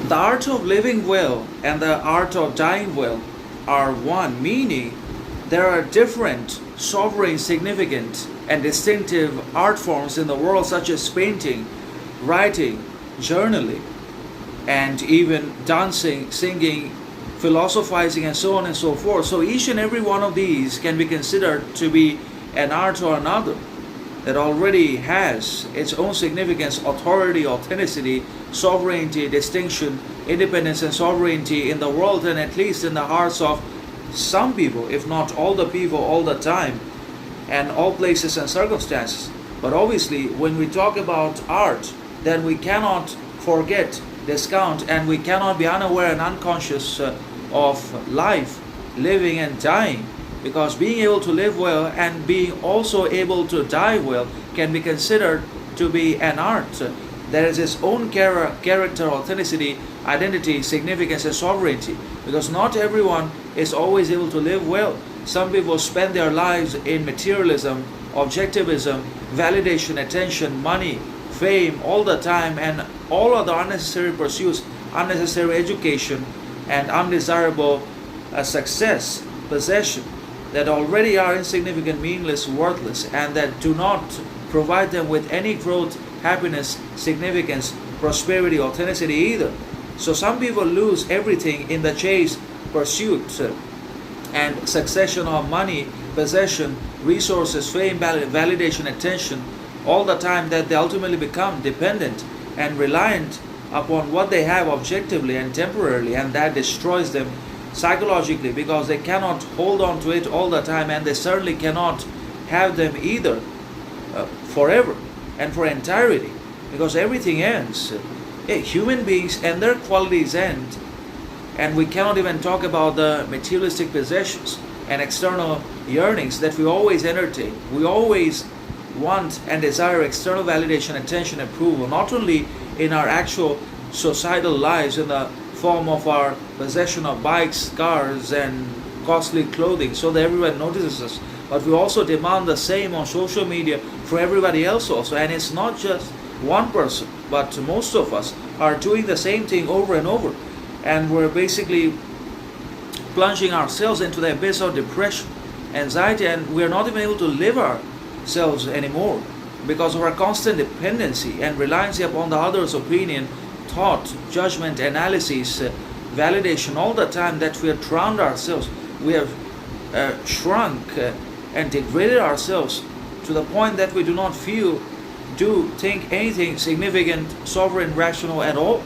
The art of living well and the art of dying well are one, meaning there are different, sovereign, significant, and distinctive art forms in the world, such as painting, writing, journaling, and even dancing, singing, philosophizing, and so on and so forth. So each and every one of these can be considered to be an art or another that already has its own significance, authority, authenticity, sovereignty, distinction, independence, and sovereignty in the world, and at least in the hearts of some people, if not all the people, all the time, and all places and circumstances. But obviously, when we talk about art, then we cannot forget, discount, and we cannot be unaware and unconscious of life, living, and dying. Because being able to live well and being also able to die well can be considered to be an art. There is its own character, authenticity, identity, significance, and sovereignty. Because not everyone is always able to live well. Some people spend their lives in materialism, objectivism, validation, attention, money, fame all the time, and all other unnecessary pursuits, unnecessary education, and undesirable success, possession, that already are insignificant, meaningless, worthless, and that do not provide them with any growth, happiness, significance, prosperity, authenticity either. So some people lose everything in the chase, pursuit, and succession of money, possession, resources, fame, validation, attention, all the time, that they ultimately become dependent and reliant upon what they have objectively and temporarily, and that destroys them psychologically, because they cannot hold on to it all the time, and they certainly cannot have them either forever and for entirety, because everything ends. Human beings and their qualities end, and we cannot even talk about the materialistic possessions and external yearnings that we always entertain. We always want and desire external validation, attention, approval, not only in our actual societal lives in the form of our possession of bikes, cars, and costly clothing so that everyone notices us, but we also demand the same on social media for everybody else also. And it's not just one person, but most of us are doing the same thing over and over, and we're basically plunging ourselves into the abyss of depression, anxiety, and we're not even able to live ourselves anymore because of our constant dependency and reliance upon the other's opinion, thought, judgment, analysis, validation all the time, that we have drowned ourselves. We have shrunk and degraded ourselves to the point that we do not feel, do, think anything significant, sovereign, rational at all.